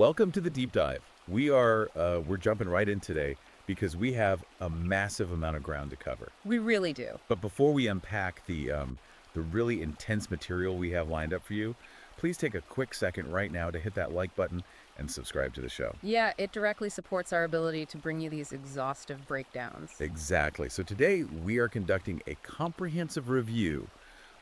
welcome to the deep dive. We're jumping right in today because we have a massive amount of ground to cover. We really do. But before we unpack the really intense material we have lined up for you, please take a quick second right now to hit that like button and subscribe to the show. Yeah, it directly supports our ability to bring you these exhaustive breakdowns. Exactly. So today we are conducting a comprehensive review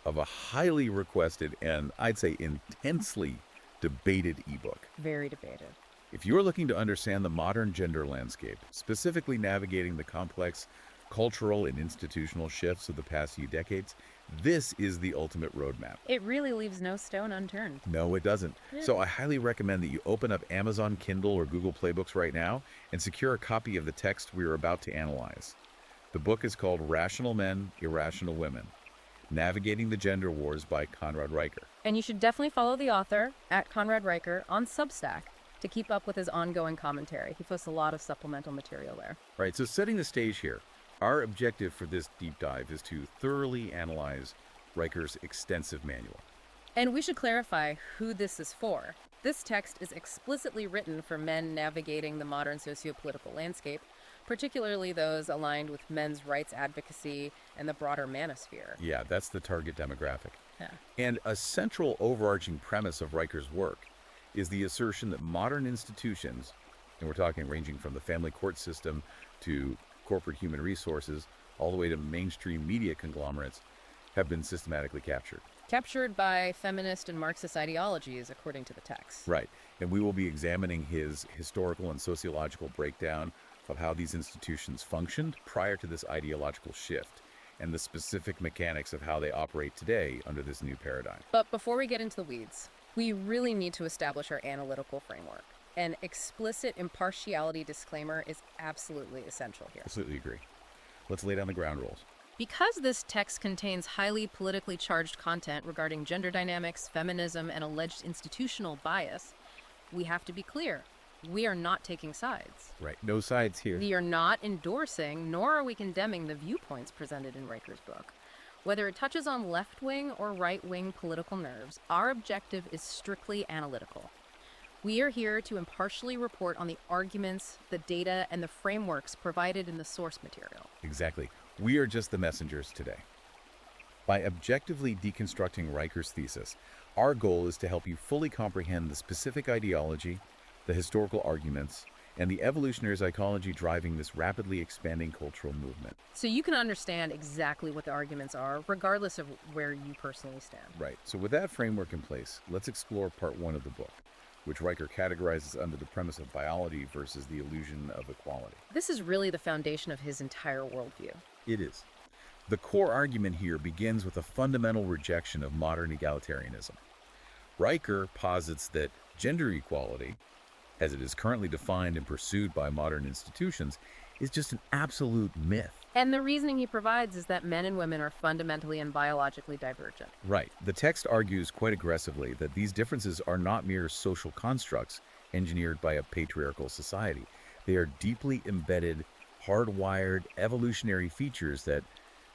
of a highly requested and I'd say intensely debated ebook. Very debated. If you're looking to understand the modern gender landscape, specifically navigating the complex cultural and institutional shifts of the past few decades, this is the ultimate roadmap. It really leaves no stone unturned. No, it doesn't. So I highly recommend that you open up Amazon Kindle or Google Playbooks right now and secure a copy of the text we are about to analyze. The book is called Rational Men, Irrational Women: Navigating the Gender Wars by Conrad Reicher. And you should definitely follow the author, at Conrad Reicher, on Substack to keep up with his ongoing commentary. He posts a lot of supplemental material there. Right, so setting the stage here, our objective for this deep dive is to thoroughly analyze Reicher's extensive manual. And we should clarify who this is for. This text is explicitly written for men navigating the modern socio-political landscape, particularly those aligned with men's rights advocacy and the broader manosphere. Yeah, that's the target demographic. Yeah. And a central overarching premise of Reicher's work is the assertion that modern institutions, and we're talking ranging from the family court system to corporate human resources, all the way to mainstream media conglomerates, have been systematically captured. Captured by feminist and Marxist ideologies, according to the text. Right. And we will be examining his historical and sociological breakdown of how these institutions functioned prior to this ideological shift and the specific mechanics of how they operate today under this new paradigm. But before we get into the weeds, we really need to establish our analytical framework. An explicit impartiality disclaimer is absolutely essential here. Absolutely agree. Let's lay down the ground rules. Because this text contains highly politically charged content regarding gender dynamics, feminism, and alleged institutional bias, we have to be clear. We are not taking sides. Right. No sides here. We are not endorsing, nor are we condemning the viewpoints presented in Reicher's book. Whether it touches on left-wing or right-wing political nerves, our objective is strictly analytical. We are here to impartially report on the arguments, the data, and the frameworks provided in the source material. Exactly. We are just the messengers today. By objectively deconstructing Reicher's thesis, our goal is to help you fully comprehend the specific ideology, the historical arguments, and the evolutionary psychology driving this rapidly expanding cultural movement. So you can understand exactly what the arguments are, regardless of where you personally stand. Right. So with that framework in place, let's explore part one of the book, which Reicher categorizes under the premise of biology versus the illusion of equality. This is really the foundation of his entire worldview. It is. The core argument here begins with a fundamental rejection of modern egalitarianism. Reicher posits that gender equality, as it is currently defined and pursued by modern institutions, is just an absolute myth. And the reasoning he provides is that men and women are fundamentally and biologically divergent. Right. The text argues quite aggressively that these differences are not mere social constructs engineered by a patriarchal society. They are deeply embedded, hardwired, evolutionary features that,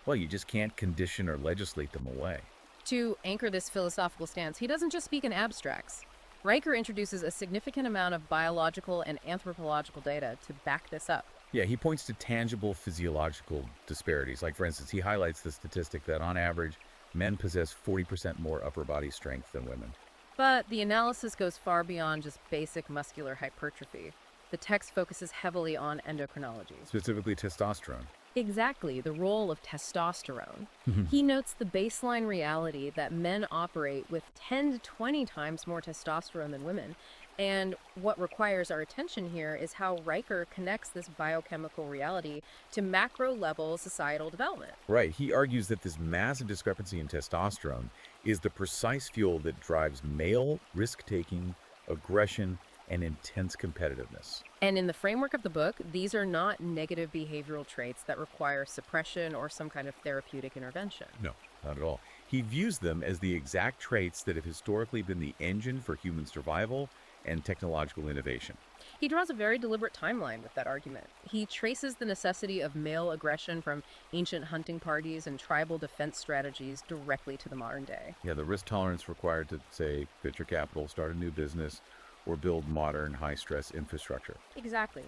well, you just can't condition or legislate them away. To anchor this philosophical stance, he doesn't just speak in abstracts. Reicher introduces a significant amount of biological and anthropological data to back this up. Yeah, he points to tangible physiological disparities. Like, for instance, he highlights the statistic that on average, men possess 40% more upper body strength than women. But the analysis goes far beyond just basic muscular hypertrophy. The text focuses heavily on endocrinology. Specifically testosterone. Exactly, the role of testosterone. He notes the baseline reality that men operate with 10 to 20 times more testosterone than women. And what requires our attention here is how Reicher connects this biochemical reality to macro-level societal development. Right. He argues that this massive discrepancy in testosterone is the precise fuel that drives male risk-taking, aggression, and intense competitiveness. And in the framework of the book, these are not negative behavioral traits that require suppression or some kind of therapeutic intervention. No, not at all. He views them as the exact traits that have historically been the engine for human survival and technological innovation. He draws a very deliberate timeline with that argument. He traces the necessity of male aggression from ancient hunting parties and tribal defense strategies directly to the modern day. Yeah, the risk tolerance required to, say, venture capital, start a new business, or build modern, high-stress infrastructure. Exactly.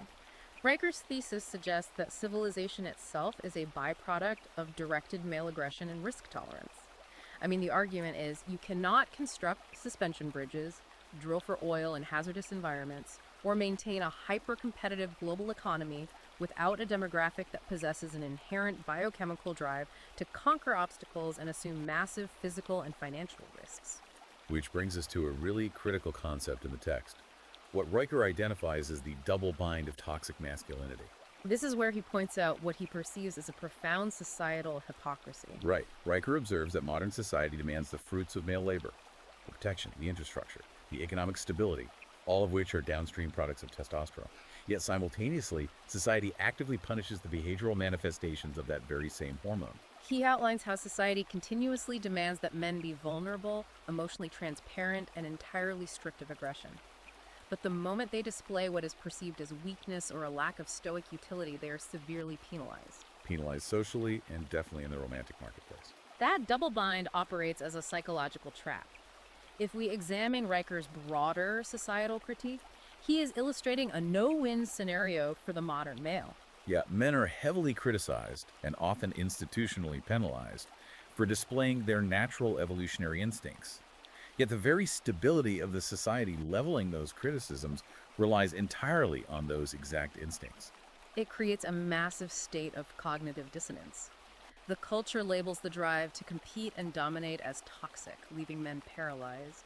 Riker's thesis suggests that civilization itself is a byproduct of directed male aggression and risk tolerance. I mean, the argument is you cannot construct suspension bridges, drill for oil in hazardous environments, or maintain a hyper-competitive global economy without a demographic that possesses an inherent biochemical drive to conquer obstacles and assume massive physical and financial risks. Which brings us to a really critical concept in the text. What Riker identifies as the double bind of toxic masculinity. This is where he points out what he perceives as a profound societal hypocrisy. Right. Riker observes that modern society demands the fruits of male labor, the protection, the infrastructure, the economic stability, all of which are downstream products of testosterone. Yet simultaneously, society actively punishes the behavioral manifestations of that very same hormone. He outlines how society continuously demands that men be vulnerable, emotionally transparent, and entirely stripped of aggression. But the moment they display what is perceived as weakness or a lack of stoic utility, they are severely penalized. Penalized socially and definitely in the romantic marketplace. That double bind operates as a psychological trap. If we examine Riker's broader societal critique, he is illustrating a no-win scenario for the modern male. Yeah, men are heavily criticized and often institutionally penalized for displaying their natural evolutionary instincts. Yet the very stability of the society leveling those criticisms relies entirely on those exact instincts. It creates a massive state of cognitive dissonance. The culture labels the drive to compete and dominate as toxic, leaving men paralyzed.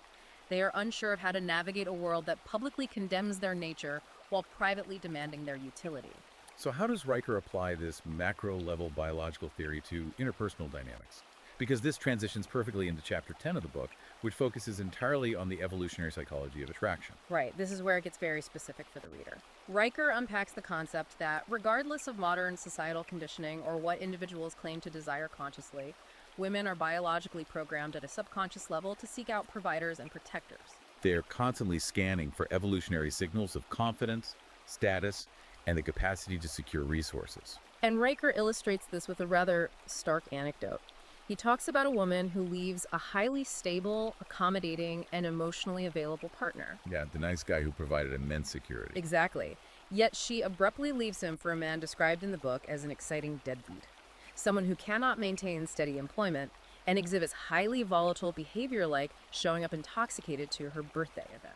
They are unsure of how to navigate a world that publicly condemns their nature while privately demanding their utility. So how does Riker apply this macro-level biological theory to interpersonal dynamics? Because this transitions perfectly into Chapter 10 of the book, which focuses entirely on the evolutionary psychology of attraction. Right, this is where it gets very specific for the reader. Riker unpacks the concept that, regardless of modern societal conditioning or what individuals claim to desire consciously, women are biologically programmed at a subconscious level to seek out providers and protectors. They're constantly scanning for evolutionary signals of confidence, status, and the capacity to secure resources. And Riker illustrates this with a rather stark anecdote. He talks about a woman who leaves a highly stable, accommodating, and emotionally available partner. Yeah, the nice guy who provided immense security. Exactly. Yet she abruptly leaves him for a man described in the book as an exciting deadbeat. Someone who cannot maintain steady employment and exhibits highly volatile behavior like showing up intoxicated to her birthday event.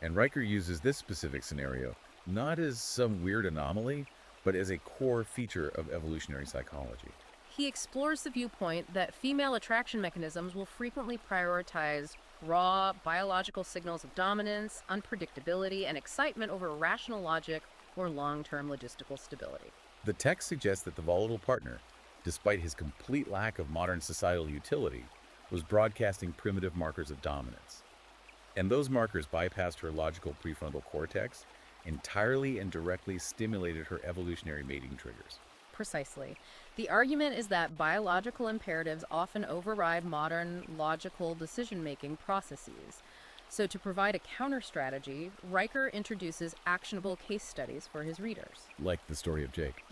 And Riker uses this specific scenario not as some weird anomaly, but as a core feature of evolutionary psychology. He explores the viewpoint that female attraction mechanisms will frequently prioritize raw biological signals of dominance, unpredictability, and excitement over rational logic or long-term logistical stability. The text suggests that the volatile partner, despite his complete lack of modern societal utility, was broadcasting primitive markers of dominance. And those markers bypassed her logical prefrontal cortex, entirely and directly stimulated her evolutionary mating triggers. Precisely. The argument is that biological imperatives often override modern logical decision-making processes. So to provide a counter-strategy, Riker introduces actionable case studies for his readers. Like the story of Jake.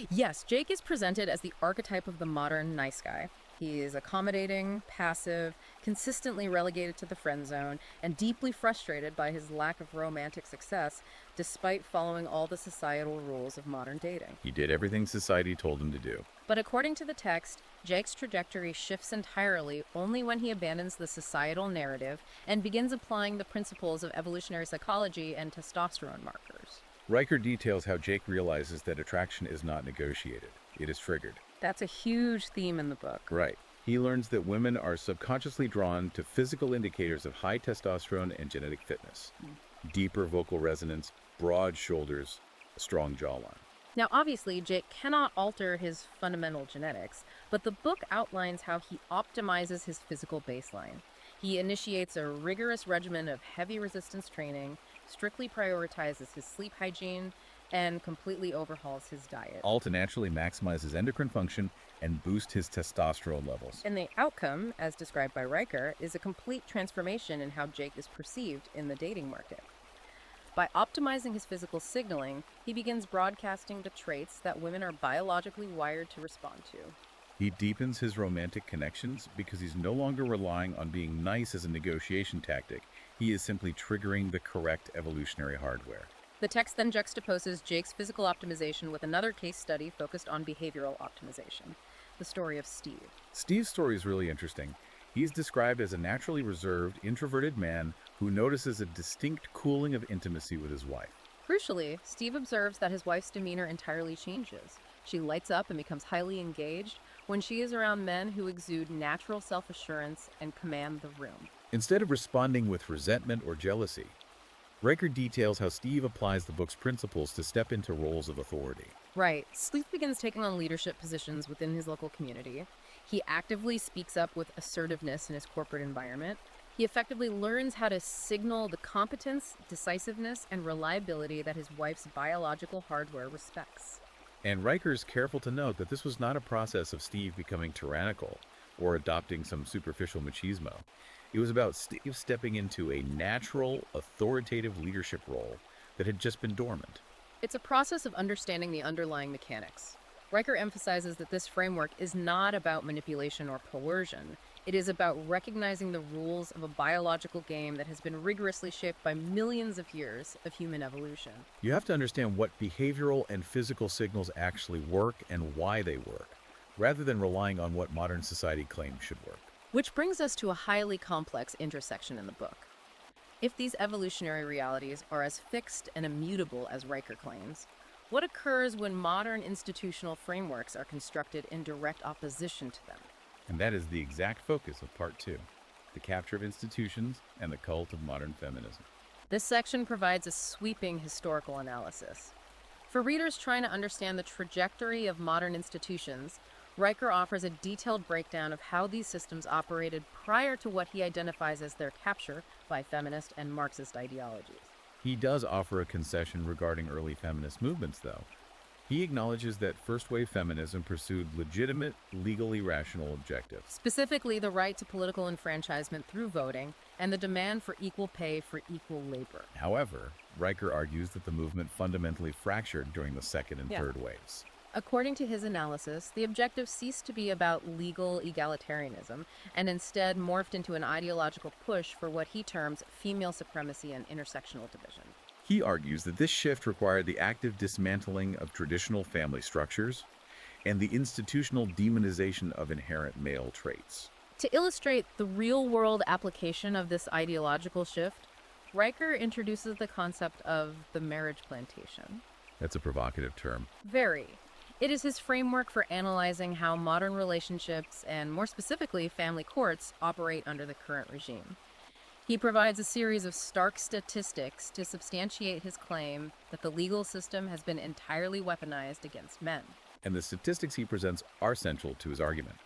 Yes, Jake is presented as the archetype of the modern nice guy. He is accommodating, passive, consistently relegated to the friend zone, and deeply frustrated by his lack of romantic success, despite following all the societal rules of modern dating. He did everything society told him to do. But according to the text, Jake's trajectory shifts entirely only when he abandons the societal narrative and begins applying the principles of evolutionary psychology and testosterone markers. Riker details how Jake realizes that attraction is not negotiated. It is triggered. That's a huge theme in the book. Right. He learns that women are subconsciously drawn to physical indicators of high testosterone and genetic fitness. Deeper vocal resonance, broad shoulders, a strong jawline. Now, obviously, Jake cannot alter his fundamental genetics, but the book outlines how he optimizes his physical baseline. He initiates a rigorous regimen of heavy resistance training, strictly prioritizes his sleep hygiene, and completely overhauls his diet. All to naturally maximize his endocrine function and boost his testosterone levels. And the outcome, as described by Riker, is a complete transformation in how Jake is perceived in the dating market. By optimizing his physical signaling, he begins broadcasting the traits that women are biologically wired to respond to. He deepens his romantic connections because he's no longer relying on being nice as a negotiation tactic. He is simply triggering the correct evolutionary hardware. The text then juxtaposes Jake's physical optimization with another case study focused on behavioral optimization, the story of Steve. Steve's story is really interesting. He's described as a naturally reserved, introverted man who notices a distinct cooling of intimacy with his wife. Crucially, Steve observes that his wife's demeanor entirely changes. She lights up and becomes highly engaged when she is around men who exude natural self-assurance and command the room. Instead of responding with resentment or jealousy, Riker details how Steve applies the book's principles to step into roles of authority. Right. Steve begins taking on leadership positions within his local community. He actively speaks up with assertiveness in his corporate environment. He effectively learns how to signal the competence, decisiveness, and reliability that his wife's biological hardware respects. And Riker is careful to note that this was not a process of Steve becoming tyrannical or adopting some superficial machismo. It was about Steve stepping into a natural, authoritative leadership role that had just been dormant. It's a process of understanding the underlying mechanics. Riker emphasizes that this framework is not about manipulation or coercion. It is about recognizing the rules of a biological game that has been rigorously shaped by millions of years of human evolution. You have to understand what behavioral and physical signals actually work and why they work, rather than relying on what modern society claims should work. Which brings us to a highly complex intersection in the book. If these evolutionary realities are as fixed and immutable as Riker claims, what occurs when modern institutional frameworks are constructed in direct opposition to them? And that is the exact focus of Part 2, the capture of institutions and the cult of modern feminism. This section provides a sweeping historical analysis. For readers trying to understand the trajectory of modern institutions, Riker offers a detailed breakdown of how these systems operated prior to what he identifies as their capture by feminist and Marxist ideologies. He does offer a concession regarding early feminist movements, though. He acknowledges that first-wave feminism pursued legitimate, legally rational objectives. Specifically, the right to political enfranchisement through voting and the demand for equal pay for equal labor. However, Riker argues that the movement fundamentally fractured during the second and third waves. According to his analysis, the objective ceased to be about legal egalitarianism and instead morphed into an ideological push for what he terms female supremacy and intersectional division. He argues that this shift required the active dismantling of traditional family structures and the institutional demonization of inherent male traits. To illustrate the real-world application of this ideological shift, Riker introduces the concept of the marriage plantation. That's a provocative term. Very. It is his framework for analyzing how modern relationships, and more specifically family courts, operate under the current regime. He provides a series of stark statistics to substantiate his claim that the legal system has been entirely weaponized against men. And the statistics he presents are central to his argument.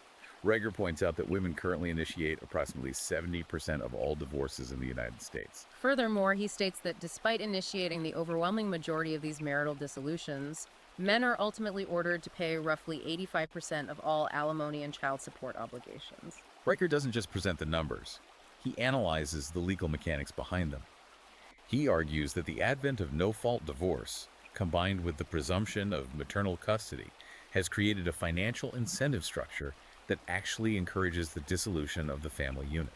Riker points out that women currently initiate approximately 70% of all divorces in the United States. Furthermore, he states that despite initiating the overwhelming majority of these marital dissolutions, men are ultimately ordered to pay roughly 85% of all alimony and child support obligations. Riker doesn't just present the numbers. He analyzes the legal mechanics behind them. He argues that the advent of no-fault divorce, combined with the presumption of maternal custody, has created a financial incentive structure that actually encourages the dissolution of the family unit.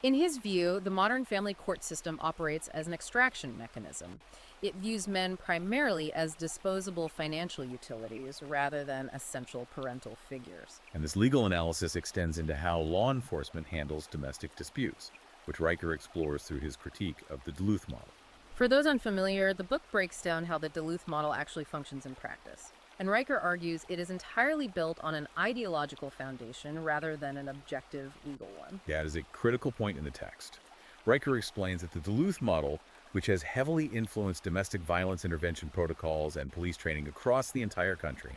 In his view, the modern family court system operates as an extraction mechanism. It views men primarily as disposable financial utilities rather than essential parental figures. And this legal analysis extends into how law enforcement handles domestic disputes, which Riker explores through his critique of the Duluth model. For those unfamiliar, the book breaks down how the Duluth model actually functions in practice. And Riker argues it is entirely built on an ideological foundation rather than an objective legal one. That is a critical point in the text. Riker explains that the Duluth model, which has heavily influenced domestic violence intervention protocols and police training across the entire country,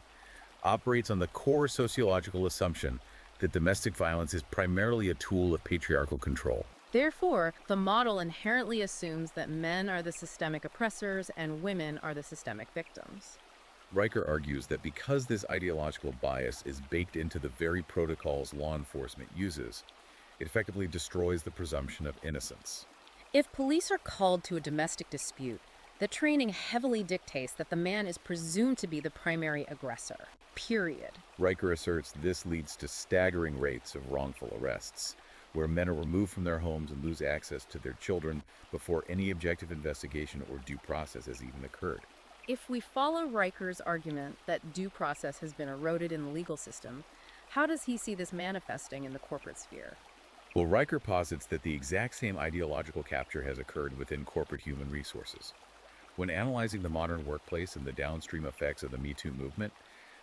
operates on the core sociological assumption that domestic violence is primarily a tool of patriarchal control. Therefore, the model inherently assumes that men are the systemic oppressors and women are the systemic victims. Riker argues that because this ideological bias is baked into the very protocols law enforcement uses, it effectively destroys the presumption of innocence. If police are called to a domestic dispute, The training heavily dictates that the man is presumed to be the primary aggressor, period. Riker asserts this leads to staggering rates of wrongful arrests, where men are removed from their homes and lose access to their children before any objective investigation or due process has even occurred. If we follow Riker's argument that due process has been eroded in the legal system, how does he see this manifesting in the corporate sphere? Well, Riker posits that the exact same ideological capture has occurred within corporate human resources. When analyzing the modern workplace and the downstream effects of the Me Too movement,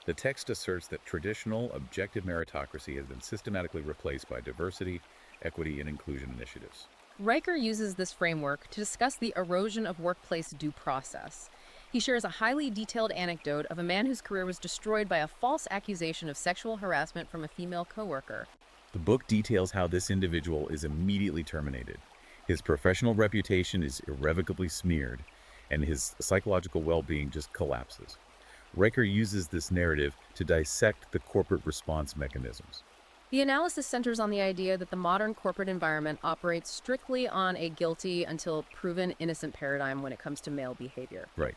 the text asserts that traditional, objective meritocracy has been systematically replaced by diversity, equity, and inclusion initiatives. Riker uses this framework to discuss the erosion of workplace due process. He shares a highly detailed anecdote of a man whose career was destroyed by a false accusation of sexual harassment from a female coworker. The book details how this individual is immediately terminated. His professional reputation is irrevocably smeared, and his psychological well-being just collapses. Riker uses this narrative to dissect the corporate response mechanisms. The analysis centers on the idea that the modern corporate environment operates strictly on a guilty until proven innocent paradigm when it comes to male behavior. Right.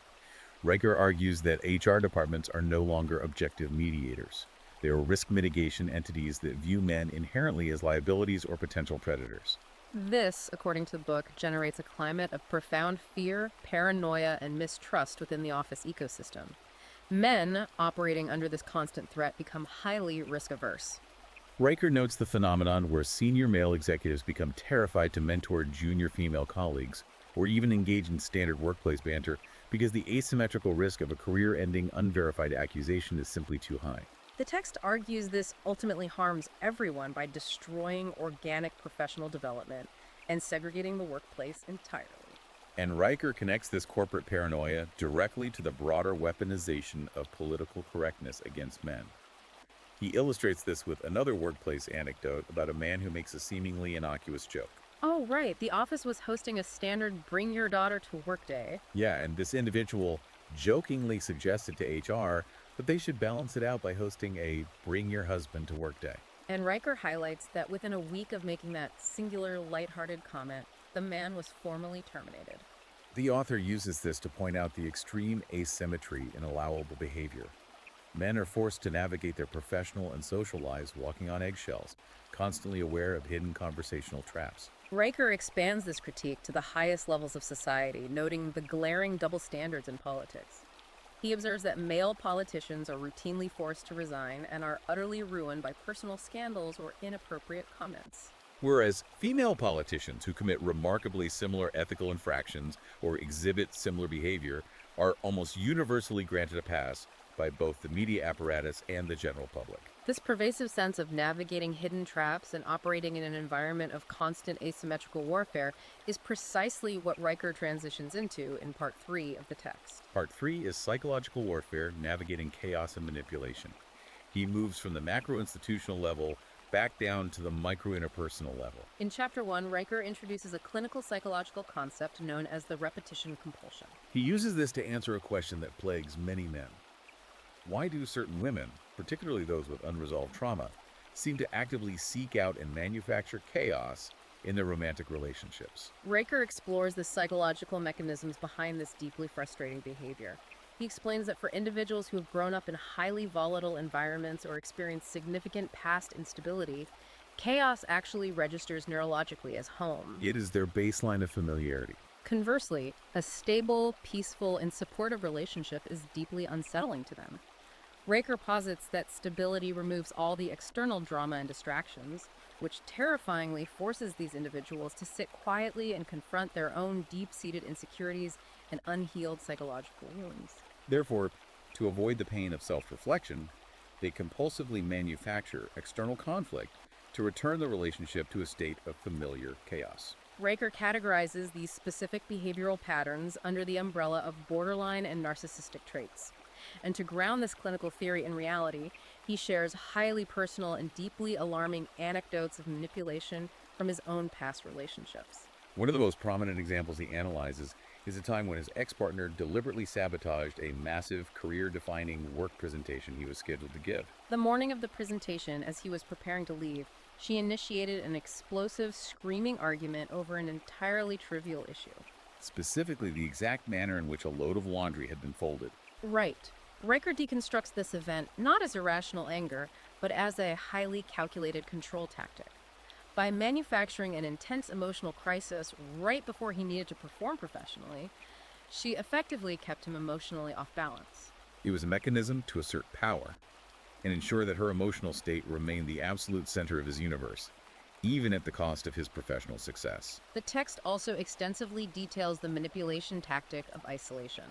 Riker argues that HR departments are no longer objective mediators. They are risk mitigation entities that view men inherently as liabilities or potential predators. This, according to the book, generates a climate of profound fear, paranoia, and mistrust within the office ecosystem. Men operating under this constant threat become highly risk-averse. Riker notes the phenomenon where senior male executives become terrified to mentor junior female colleagues or even engage in standard workplace banter because the asymmetrical risk of a career-ending unverified accusation is simply too high. The text argues this ultimately harms everyone by destroying organic professional development and segregating the workplace entirely. And Riker connects this corporate paranoia directly to the broader weaponization of political correctness against men. He illustrates this with another workplace anecdote about a man who makes a seemingly innocuous joke. Oh, right. The office was hosting a standard bring your daughter to work day. Yeah, and this individual jokingly suggested to HR that they should balance it out by hosting a bring your husband to work day. And Riker highlights that within a week of making that singular, lighthearted comment, the man was formally terminated. The author uses this to point out the extreme asymmetry in allowable behavior. Men are forced to navigate their professional and social lives walking on eggshells, constantly aware of hidden conversational traps. Riker expands this critique to the highest levels of society, noting the glaring double standards in politics. He observes that male politicians are routinely forced to resign and are utterly ruined by personal scandals or inappropriate comments. Whereas female politicians who commit remarkably similar ethical infractions or exhibit similar behavior are almost universally granted a pass by both the media apparatus and the general public. This pervasive sense of navigating hidden traps and operating in an environment of constant asymmetrical warfare is precisely what Riker transitions into in Part 3 of the text. Part 3 is psychological warfare, navigating chaos and manipulation. He moves from the macro-institutional level back down to the micro-interpersonal level. In Chapter 1, Riker introduces a clinical psychological concept known as the repetition compulsion. He uses this to answer a question that plagues many men. Why do certain women, particularly those with unresolved trauma, seem to actively seek out and manufacture chaos in their romantic relationships? Riker explores the psychological mechanisms behind this deeply frustrating behavior. He explains that for individuals who have grown up in highly volatile environments or experienced significant past instability, chaos actually registers neurologically as home. It is their baseline of familiarity. Conversely, a stable, peaceful, and supportive relationship is deeply unsettling to them. Riker posits that stability removes all the external drama and distractions, which terrifyingly forces these individuals to sit quietly and confront their own deep-seated insecurities and unhealed psychological wounds. Therefore, to avoid the pain of self-reflection, they compulsively manufacture external conflict to return the relationship to a state of familiar chaos. Riker categorizes these specific behavioral patterns under the umbrella of borderline and narcissistic traits. And to ground this clinical theory in reality, he shares highly personal and deeply alarming anecdotes of manipulation from his own past relationships. One of the most prominent examples he analyzes is a time when his ex-partner deliberately sabotaged a massive, career-defining work presentation he was scheduled to give. The morning of the presentation, as he was preparing to leave, she initiated an explosive, screaming argument over an entirely trivial issue. specifically the exact manner in which a load of laundry had been folded. Right. Riker deconstructs this event not as irrational anger, but as a highly calculated control tactic. By manufacturing an intense emotional crisis right before he needed to perform professionally, she effectively kept him emotionally off balance. It was a mechanism to assert power and ensure that her emotional state remained the absolute center of his universe, even at the cost of his professional success. The text also extensively details the manipulation tactic of isolation.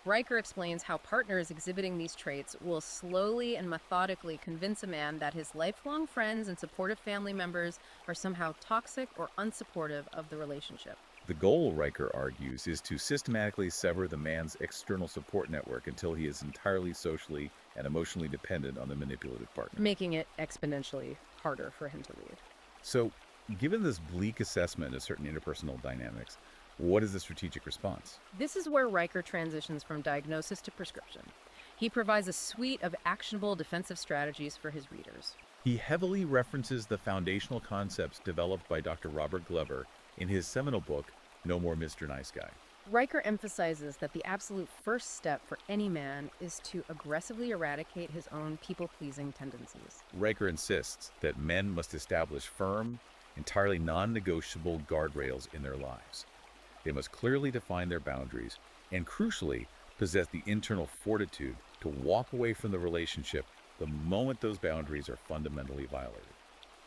Riker explains how partners exhibiting these traits will slowly and methodically convince a man that his lifelong friends and supportive family members are somehow toxic or unsupportive of the relationship. The goal, Riker argues, is to systematically sever the man's external support network until he is entirely socially and emotionally dependent on the manipulative partner. Making it exponentially harder for him to leave. So, given this bleak assessment of certain interpersonal dynamics, what is the strategic response? This is where Riker transitions from diagnosis to prescription. He provides a suite of actionable defensive strategies for his readers. He heavily references the foundational concepts developed by Dr. Robert Glover in his seminal book, No More Mr. Nice Guy. Riker emphasizes that the absolute first step for any man is to aggressively eradicate his own people-pleasing tendencies. Riker insists that men must establish firm, entirely non-negotiable guardrails in their lives. They must clearly define their boundaries and, crucially, possess the internal fortitude to walk away from the relationship the moment those boundaries are fundamentally violated.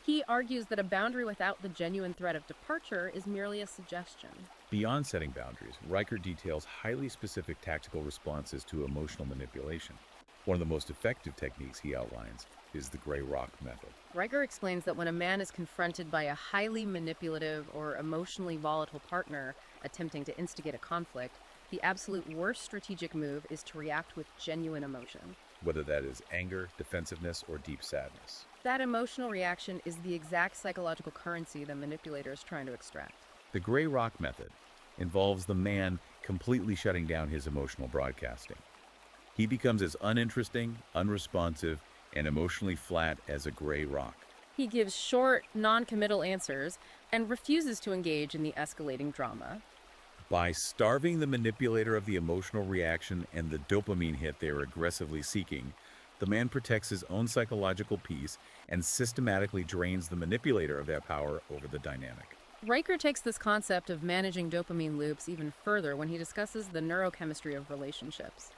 He argues that a boundary without the genuine threat of departure is merely a suggestion. Beyond setting boundaries, Riker details highly specific tactical responses to emotional manipulation. One of the most effective techniques he outlines is the gray rock method. Riker explains that when a man is confronted by a highly manipulative or emotionally volatile partner attempting to instigate a conflict, the absolute worst strategic move is to react with genuine emotion. Whether that is anger, defensiveness, or deep sadness. That emotional reaction is the exact psychological currency the manipulator is trying to extract. The gray rock method involves the man completely shutting down his emotional broadcasting. He becomes as uninteresting, unresponsive, and emotionally flat as a gray rock. He gives short, non-committal answers and refuses to engage in the escalating drama. By starving the manipulator of the emotional reaction and the dopamine hit they are aggressively seeking, the man protects his own psychological peace and systematically drains the manipulator of that power over the dynamic. Riker takes this concept of managing dopamine loops even further when he discusses the neurochemistry of relationships.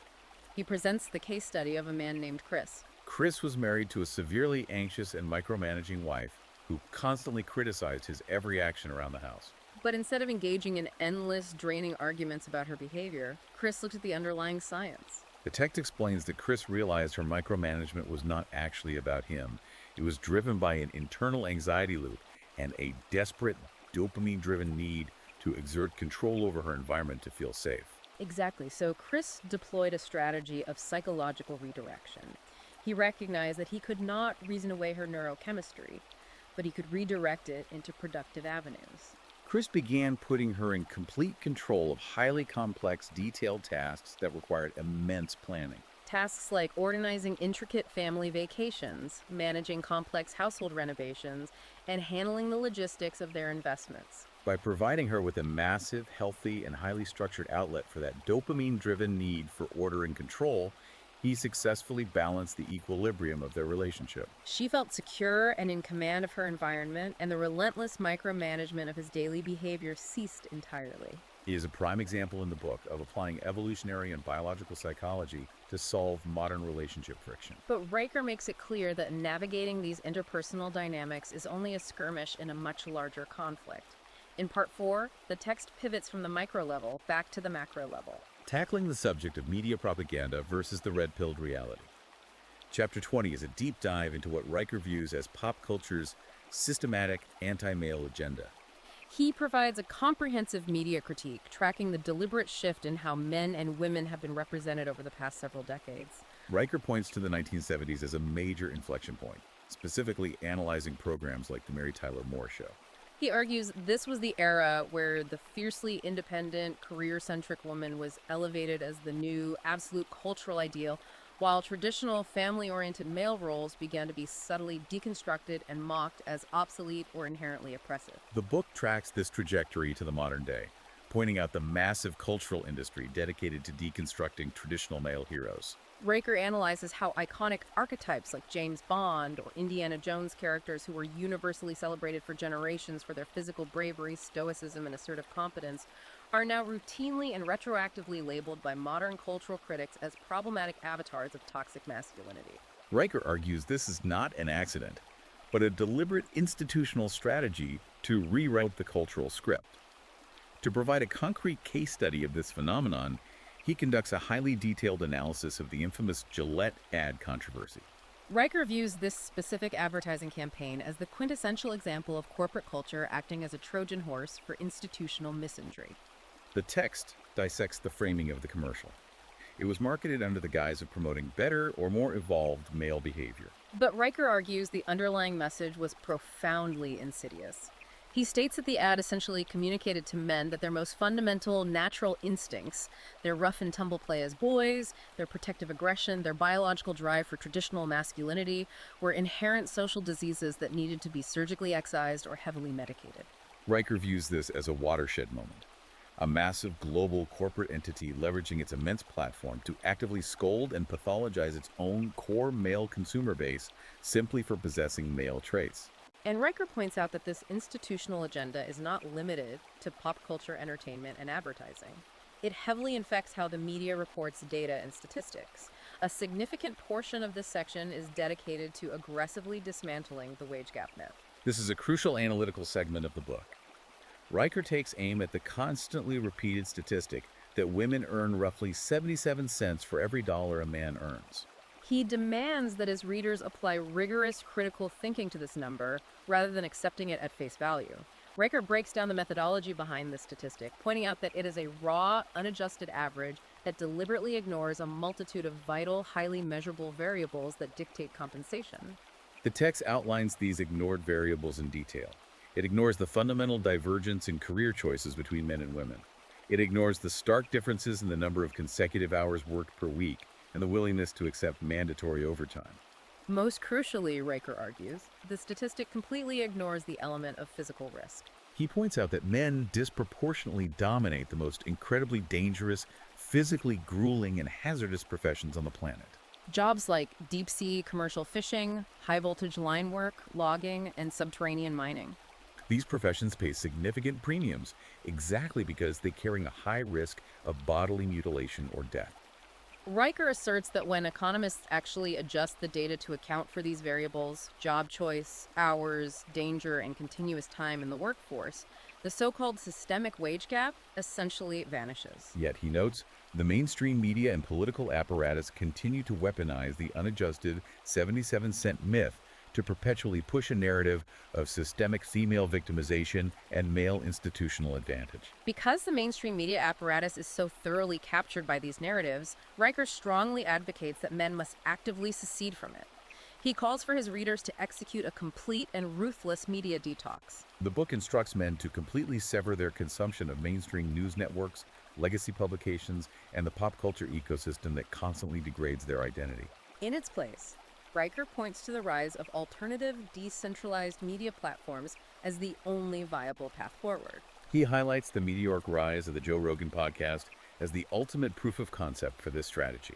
He presents the case study of a man named Chris. Chris was married to a severely anxious and micromanaging wife who constantly criticized his every action around the house. But instead of engaging in endless, draining arguments about her behavior, Chris looked at the underlying science. The text explains that Chris realized her micromanagement was not actually about him. It was driven by an internal anxiety loop and a desperate, dopamine-driven need to exert control over her environment to feel safe. Exactly. So Chris deployed a strategy of psychological redirection. He recognized that he could not reason away her neurochemistry, but he could redirect it into productive avenues. Chris began putting her in complete control of highly complex, detailed tasks that required immense planning. Tasks like organizing intricate family vacations, managing complex household renovations, and handling the logistics of their investments. By providing her with a massive, healthy, and highly structured outlet for that dopamine-driven need for order and control, he successfully balanced the equilibrium of their relationship. She felt secure and in command of her environment, and the relentless micromanagement of his daily behavior ceased entirely. He is a prime example in the book of applying evolutionary and biological psychology to solve modern relationship friction. But Riker makes it clear that navigating these interpersonal dynamics is only a skirmish in a much larger conflict. In Part 4, the text pivots from the micro level back to the macro level, tackling the subject of media propaganda versus the red-pilled reality. Chapter 20 is a deep dive into what Riker views as pop culture's systematic anti-male agenda. He provides a comprehensive media critique, tracking the deliberate shift in how men and women have been represented over the past several decades. Riker points to the 1970s as a major inflection point, specifically analyzing programs like The Mary Tyler Moore Show. He argues this was the era where the fiercely independent, career-centric woman was elevated as the new, absolute cultural ideal, while traditional family-oriented male roles began to be subtly deconstructed and mocked as obsolete or inherently oppressive. The book tracks this trajectory to the modern day, pointing out the massive cultural industry dedicated to deconstructing traditional male heroes. Riker analyzes how iconic archetypes like James Bond or Indiana Jones characters who were universally celebrated for generations for their physical bravery, stoicism, and assertive competence are now routinely and retroactively labeled by modern cultural critics as problematic avatars of toxic masculinity. Riker argues this is not an accident, but a deliberate institutional strategy to rewrite the cultural script. To provide a concrete case study of this phenomenon, he conducts a highly detailed analysis of the infamous Gillette ad controversy. Riker views this specific advertising campaign as the quintessential example of corporate culture acting as a Trojan horse for institutional misandry. The text dissects the framing of the commercial. It was marketed under the guise of promoting better or more evolved male behavior. But Riker argues the underlying message was profoundly insidious. He states that the ad essentially communicated to men that their most fundamental natural instincts, their rough and tumble play as boys, their protective aggression, their biological drive for traditional masculinity, were inherent social diseases that needed to be surgically excised or heavily medicated. Riker views this as a watershed moment, a massive global corporate entity leveraging its immense platform to actively scold and pathologize its own core male consumer base simply for possessing male traits. And Riker points out that this institutional agenda is not limited to pop culture entertainment and advertising. It heavily infects how the media reports data and statistics. A significant portion of this section is dedicated to aggressively dismantling the wage gap myth. This is a crucial analytical segment of the book. Riker takes aim at the constantly repeated statistic that women earn roughly 77 cents for every dollar a man earns. He demands that his readers apply rigorous critical thinking to this number rather than accepting it at face value. Riker breaks down the methodology behind this statistic, pointing out that it is a raw, unadjusted average that deliberately ignores a multitude of vital, highly measurable variables that dictate compensation. The text outlines these ignored variables in detail. It ignores the fundamental divergence in career choices between men and women. It ignores the stark differences in the number of consecutive hours worked per week and the willingness to accept mandatory overtime. Most crucially, Riker argues, the statistic completely ignores the element of physical risk. He points out that men disproportionately dominate the most incredibly dangerous, physically grueling, and hazardous professions on the planet. Jobs like deep-sea commercial fishing, high-voltage line work, logging, and subterranean mining. These professions pay significant premiums exactly because they carry a high risk of bodily mutilation or death. Riker asserts that when economists actually adjust the data to account for these variables, job choice, hours, danger, and continuous time in the workforce, the so-called systemic wage gap essentially vanishes. Yet, he notes, the mainstream media and political apparatus continue to weaponize the unadjusted 77-cent myth to perpetually push a narrative of systemic female victimization and male institutional advantage. Because the mainstream media apparatus is so thoroughly captured by these narratives, Riker strongly advocates that men must actively secede from it. He calls for his readers to execute a complete and ruthless media detox. The book instructs men to completely sever their consumption of mainstream news networks, legacy publications, and the pop culture ecosystem that constantly degrades their identity. In its place, Riker points to the rise of alternative, decentralized media platforms as the only viable path forward. He highlights the meteoric rise of the Joe Rogan podcast as the ultimate proof of concept for this strategy.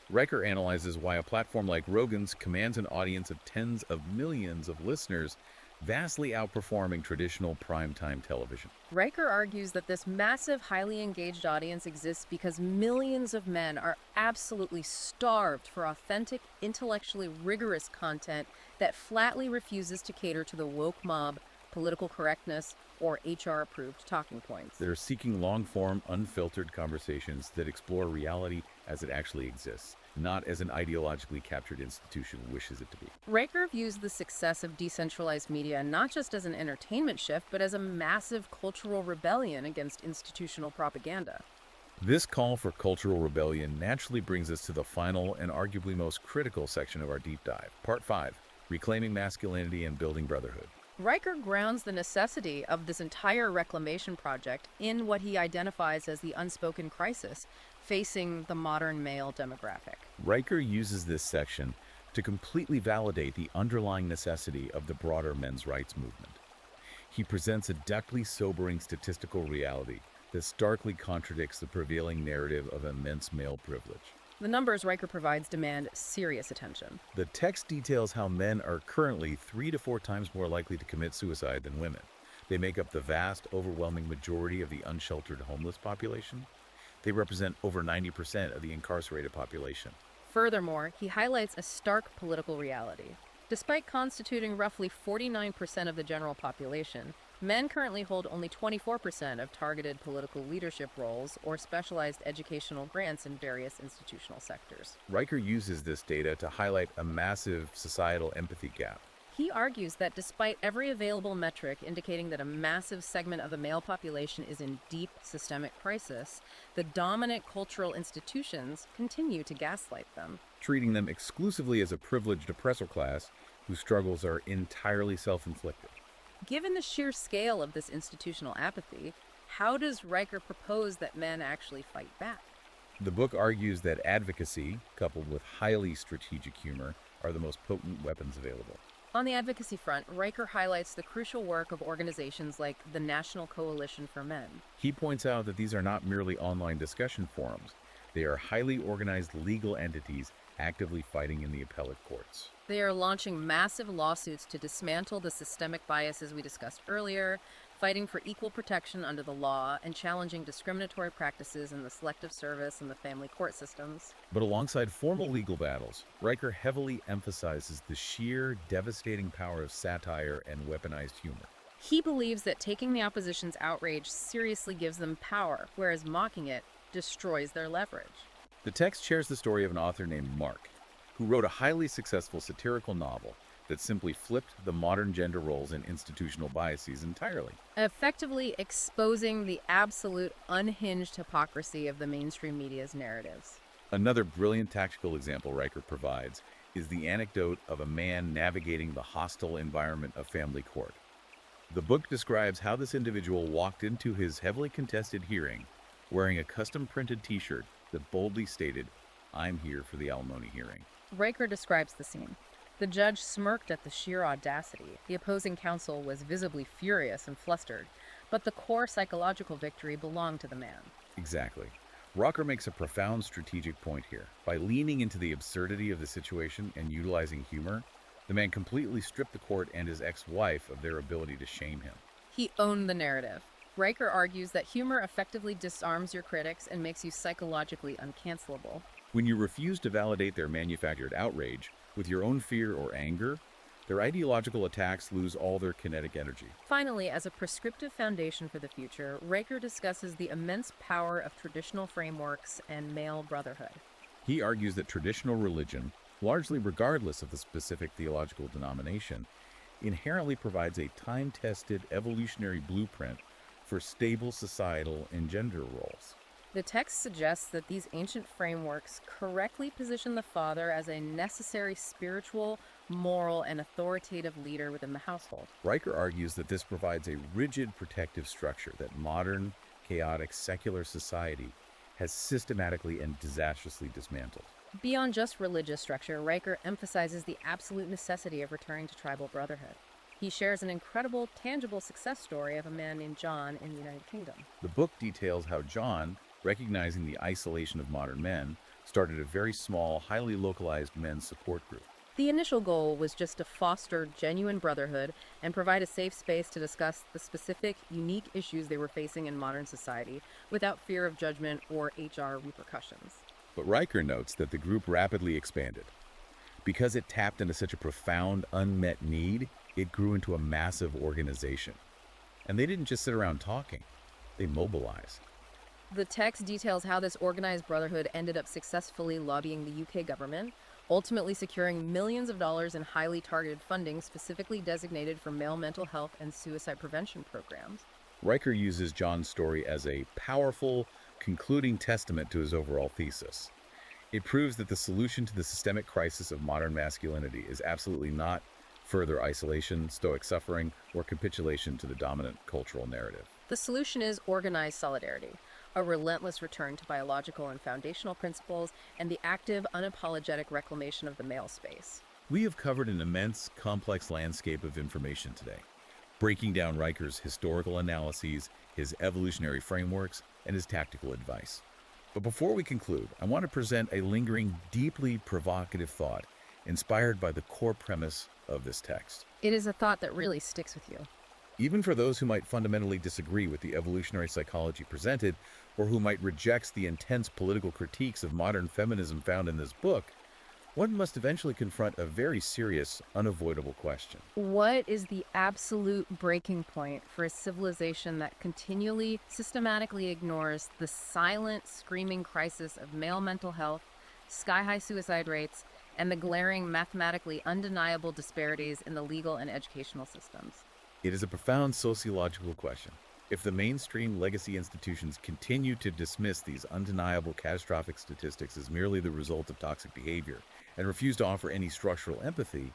Riker analyzes why a platform like Rogan's commands an audience of tens of millions of listeners, vastly outperforming traditional primetime television. Riker argues that this massive, highly engaged audience exists because millions of men are absolutely starved for authentic, intellectually rigorous content that flatly refuses to cater to the woke mob, political correctness, or HR-approved talking points. They're seeking long-form, unfiltered conversations that explore reality as it actually exists, not as an ideologically captured institution wishes it to be. Riker views the success of decentralized media not just as an entertainment shift, but as a massive cultural rebellion against institutional propaganda. This call for cultural rebellion naturally brings us to the final and arguably most critical section of our deep dive, Part 5, Reclaiming Masculinity and Building Brotherhood. Riker grounds the necessity of this entire reclamation project in what he identifies as the unspoken crisis facing the modern male demographic. Riker uses this section to completely validate the underlying necessity of the broader men's rights movement. He presents a deeply sobering statistical reality that starkly contradicts the prevailing narrative of immense male privilege. The numbers Riker provides demand serious attention. The text details how men are currently 3 to 4 times more likely to commit suicide than women. They make up the vast, overwhelming majority of the unsheltered homeless population. They represent over 90% of the incarcerated population. Furthermore, he highlights a stark political reality. Despite constituting roughly 49% of the general population, men currently hold only 24% of targeted political leadership roles or specialized educational grants in various institutional sectors. Riker uses this data to highlight a massive societal empathy gap. He argues that despite every available metric indicating that a massive segment of the male population is in deep systemic crisis, the dominant cultural institutions continue to gaslight them. Treating them exclusively as a privileged oppressor class whose struggles are entirely self-inflicted. Given the sheer scale of this institutional apathy, how does Riker propose that men actually fight back? The book argues that advocacy, coupled with highly strategic humor, are the most potent weapons available. On the advocacy front, Riker highlights the crucial work of organizations like the National Coalition for Men. He points out that these are not merely online discussion forums. They are highly organized legal entities actively fighting in the appellate courts. They are launching massive lawsuits to dismantle the systemic biases we discussed earlier, fighting for equal protection under the law, and challenging discriminatory practices in the selective service and the family court systems. But alongside formal legal battles, Riker heavily emphasizes the sheer, devastating power of satire and weaponized humor. He believes that taking the opposition's outrage seriously gives them power, whereas mocking it destroys their leverage. The text shares the story of an author named Mark, who wrote a highly successful satirical novel that simply flipped the modern gender roles and institutional biases entirely. Effectively exposing the absolute unhinged hypocrisy of the mainstream media's narratives. Another brilliant tactical example Riker provides is the anecdote of a man navigating the hostile environment of family court. The book describes how this individual walked into his heavily contested hearing wearing a custom-printed t-shirt that boldly stated, "I'm here for the alimony hearing." Riker describes the scene. The judge smirked at the sheer audacity. The opposing counsel was visibly furious and flustered, but the core psychological victory belonged to the man. Exactly. Rocker makes a profound strategic point here. By leaning into the absurdity of the situation and utilizing humor, the man completely stripped the court and his ex-wife of their ability to shame him. He owned the narrative. Riker argues that humor effectively disarms your critics and makes you psychologically uncancelable. When you refuse to validate their manufactured outrage with your own fear or anger, their ideological attacks lose all their kinetic energy. Finally, as a prescriptive foundation for the future, Riker discusses the immense power of traditional frameworks and male brotherhood. He argues that traditional religion, largely regardless of the specific theological denomination, inherently provides a time-tested evolutionary blueprint for stable societal and gender roles. The text suggests that these ancient frameworks correctly position the father as a necessary spiritual, moral, and authoritative leader within the household. Riker argues that this provides a rigid protective structure that modern, chaotic, secular society has systematically and disastrously dismantled. Beyond just religious structure, Riker emphasizes the absolute necessity of returning to tribal brotherhood. He shares an incredible, tangible success story of a man named John in the United Kingdom. The book details how John, recognizing the isolation of modern men, started a very small, highly localized men's support group. The initial goal was just to foster genuine brotherhood and provide a safe space to discuss the specific, unique issues they were facing in modern society without fear of judgment or HR repercussions. But Riker notes that the group rapidly expanded. Because it tapped into such a profound, unmet need, it grew into a massive organization. And they didn't just sit around talking, they mobilized. The text details how this organized brotherhood ended up successfully lobbying the UK government, ultimately securing millions of dollars in highly targeted funding specifically designated for male mental health and suicide prevention programs. Riker uses John's story as a powerful, concluding testament to his overall thesis. It proves that the solution to the systemic crisis of modern masculinity is absolutely not further isolation, stoic suffering, or capitulation to the dominant cultural narrative. The solution is organized solidarity, a relentless return to biological and foundational principles, and the active, unapologetic reclamation of the male space. We have covered an immense, complex landscape of information today. breaking down Riker's historical analyses, his evolutionary frameworks, and his tactical advice. But before we conclude, I want to present a lingering, deeply provocative thought inspired by the core premise of this text. It is a thought that really sticks with you. Even for those who might fundamentally disagree with the evolutionary psychology presented, or who might reject the intense political critiques of modern feminism found in this book, one must eventually confront a very serious, unavoidable question. What is the absolute breaking point for a civilization that continually, systematically ignores the silent, screaming crisis of male mental health, sky-high suicide rates, and the glaring, mathematically undeniable disparities in the legal and educational systems? It is a profound sociological question. If the mainstream legacy institutions continue to dismiss these undeniable catastrophic statistics as merely the result of toxic behavior and refuse to offer any structural empathy,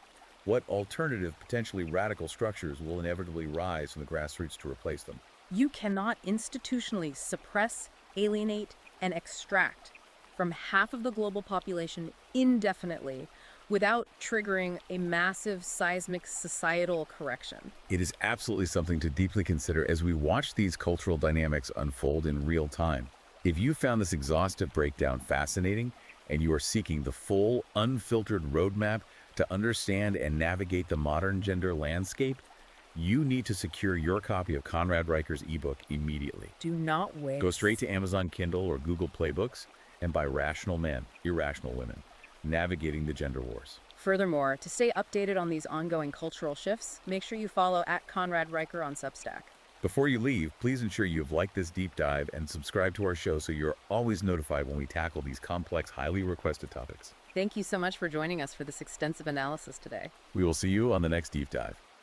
what alternative, potentially radical structures will inevitably rise from the grassroots to replace them? You cannot institutionally suppress, alienate, and extract from half of the global population indefinitely without triggering a massive seismic societal correction. It is absolutely something to deeply consider as we watch these cultural dynamics unfold in real time. If you found this exhaustive breakdown fascinating and you are seeking the full, unfiltered roadmap to understand and navigate the modern gender landscape, you need to secure your copy of Conrad Reicher's ebook immediately. Do not wait. Go straight to Amazon Kindle or Google Play Books and buy Rational Men, Irrational Women, Navigating the Gender Wars. Furthermore, to stay updated on these ongoing cultural shifts, make sure you follow @Conrad Reicher on Substack. Before you leave, please ensure you have liked this deep dive and subscribe to our show so you're always notified when we tackle these complex, highly requested topics. Thank you so much for joining us for this extensive analysis today. We will see you on the next deep dive.